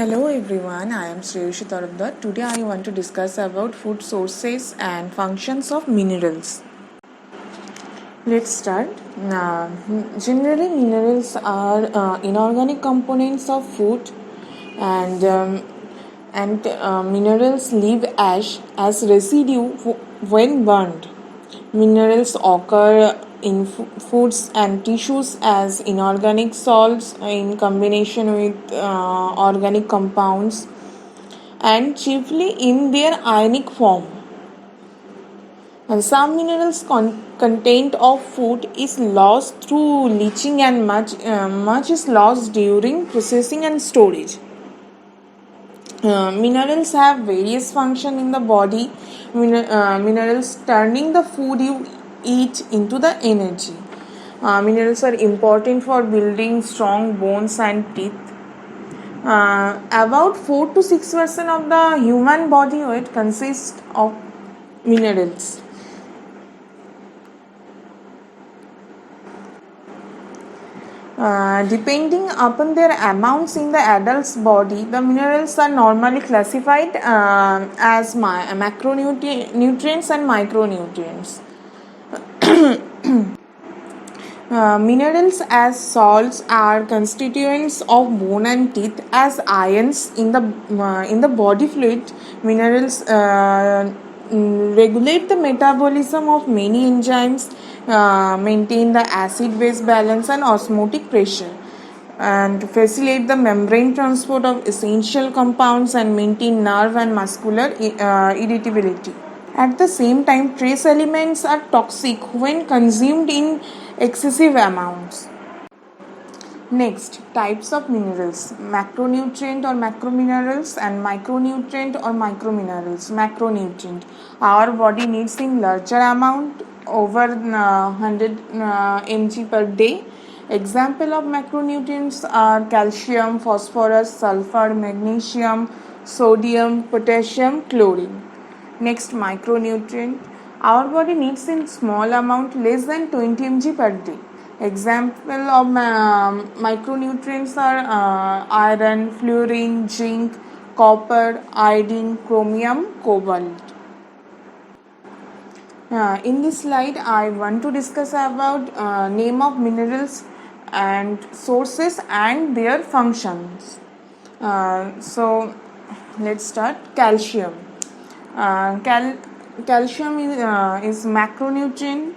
Hello everyone, I am Shreyushi Tarabdar. Today I want to discuss about food sources and functions of minerals. Let's start. Generally, minerals are inorganic components of food, and minerals leave ash as residue when burned. Minerals occur in foods and tissues as inorganic salts in combination with organic compounds and chiefly in their ionic form. And some minerals content of food is lost through leaching and much is lost during processing and storage. Minerals have various functions in the body. Minerals turning the food you eat into the energy. Minerals are important for building strong bones and teeth. About 4 to 6% of the human body weight consists of minerals. Depending upon their amounts in the adult's body, the minerals are normally classified as macronutrients and micronutrients. Minerals as salts are constituents of bone and teeth. As ions in the body fluid, minerals regulate the metabolism of many enzymes, maintain the acid-base balance and osmotic pressure, and facilitate the membrane transport of essential compounds and maintain nerve and muscular irritability. At the same time, trace elements are toxic when consumed in excessive amounts. Next, types of minerals: macronutrient or macrominerals and micronutrient or microminerals. Macronutrient, our body needs in larger amount, over 100 mg per day. Example of macronutrients are calcium, phosphorus, sulfur, magnesium, sodium, potassium, chlorine. Next, micronutrient, our body needs in small amount, less than 20 mg per day. Example of micronutrients are iron, fluorine, zinc, copper, iodine, chromium, cobalt. In this slide, I want to discuss about name of minerals and sources and their functions. So, let's start. Calcium. Calcium is macronutrient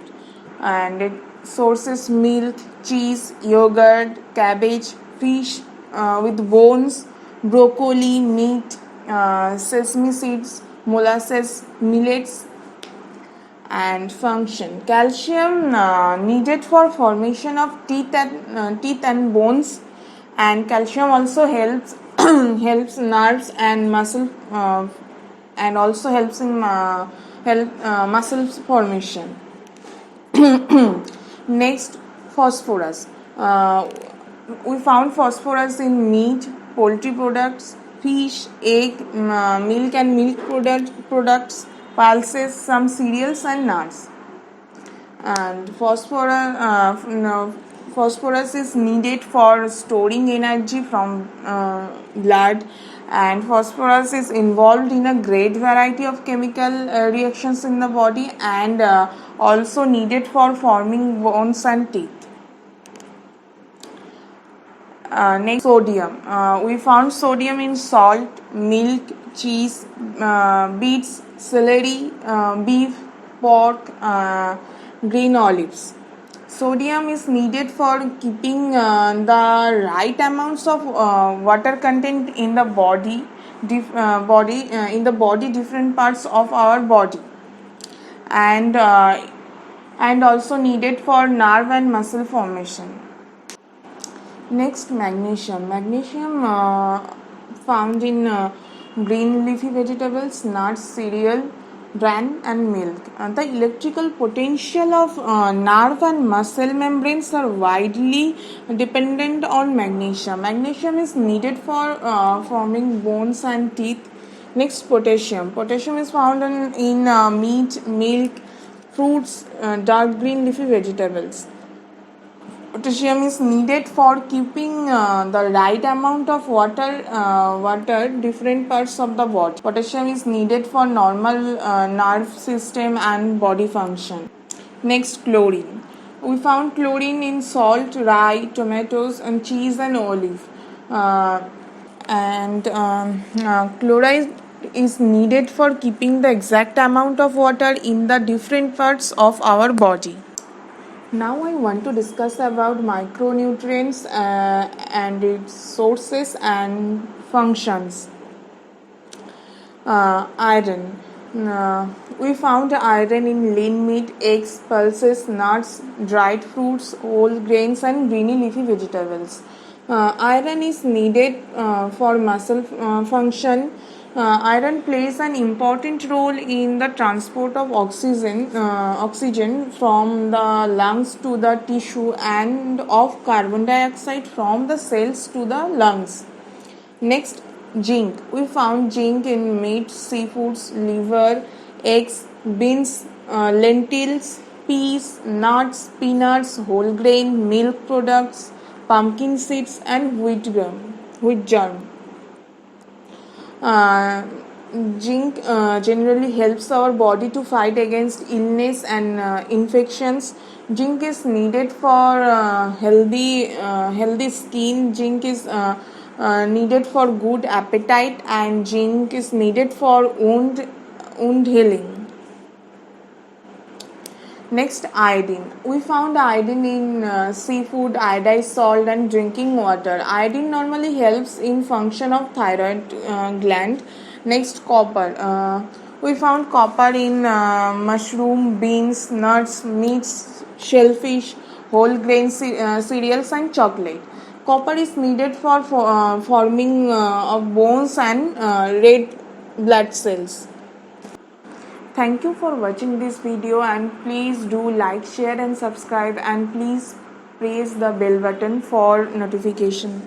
and it sources milk, cheese, yogurt, cabbage, fish with bones, broccoli, meat, sesame seeds, molasses, millets. And function: calcium needed for formation of teeth and bones, and calcium also helps helps nerves and muscle and also helps in muscle formation. Next, phosphorus. We found phosphorus in meat, poultry products, fish, egg, milk and milk products, pulses, some cereals and nuts. And phosphorus is needed for storing energy from blood, and phosphorus is involved in a great variety of chemical reactions in the body, and also needed for forming bones and teeth. Next, sodium. We found sodium in salt, milk, cheese, beets, celery, beef, pork, green olives. Sodium is needed for keeping the right amounts of water content in the body, in the body, different parts of our body, and also needed for nerve and muscle formation. Next, magnesium. Magnesium found in green leafy vegetables, nuts, cereal, bran and milk. The electrical potential of nerve and muscle membranes are widely dependent on magnesium. Magnesium is needed for forming bones and teeth. Next, potassium. Potassium is found in meat, milk, fruits, dark green leafy vegetables. Potassium is needed for keeping the right amount of water different parts of the body. Potassium is needed for normal nerve system and body function. Next, chlorine. We found chlorine in salt, rye, tomatoes, and cheese and olive. Chloride is needed for keeping the exact amount of water in the different parts of our body. Now I want to discuss about micronutrients and its sources and functions. Iron. We found iron in lean meat, eggs, pulses, nuts, dried fruits, whole grains, and greeny leafy vegetables. Iron is needed for muscle function. Iron plays an important role in the transport of oxygen from the lungs to the tissue and of carbon dioxide from the cells to the lungs. Next, zinc. We found zinc in meat, seafoods, liver, eggs, beans, lentils, peas, nuts, peanuts, whole grain, milk products, pumpkin seeds, and wheat germ. Zinc generally helps our body to fight against illness and infections. Zinc is needed for healthy skin. Zinc is needed for good appetite, and zinc is needed for wound healing. Next, iodine. We found iodine in seafood, iodized salt, and drinking water. Iodine normally helps in function of thyroid gland. Next, copper. We found copper in mushroom, beans, nuts, meats, shellfish, whole grain cereals, and chocolate. Copper is needed for forming of bones and red blood cells. Thank you for watching this video, and please do like, share and subscribe, and please press the bell button for notification.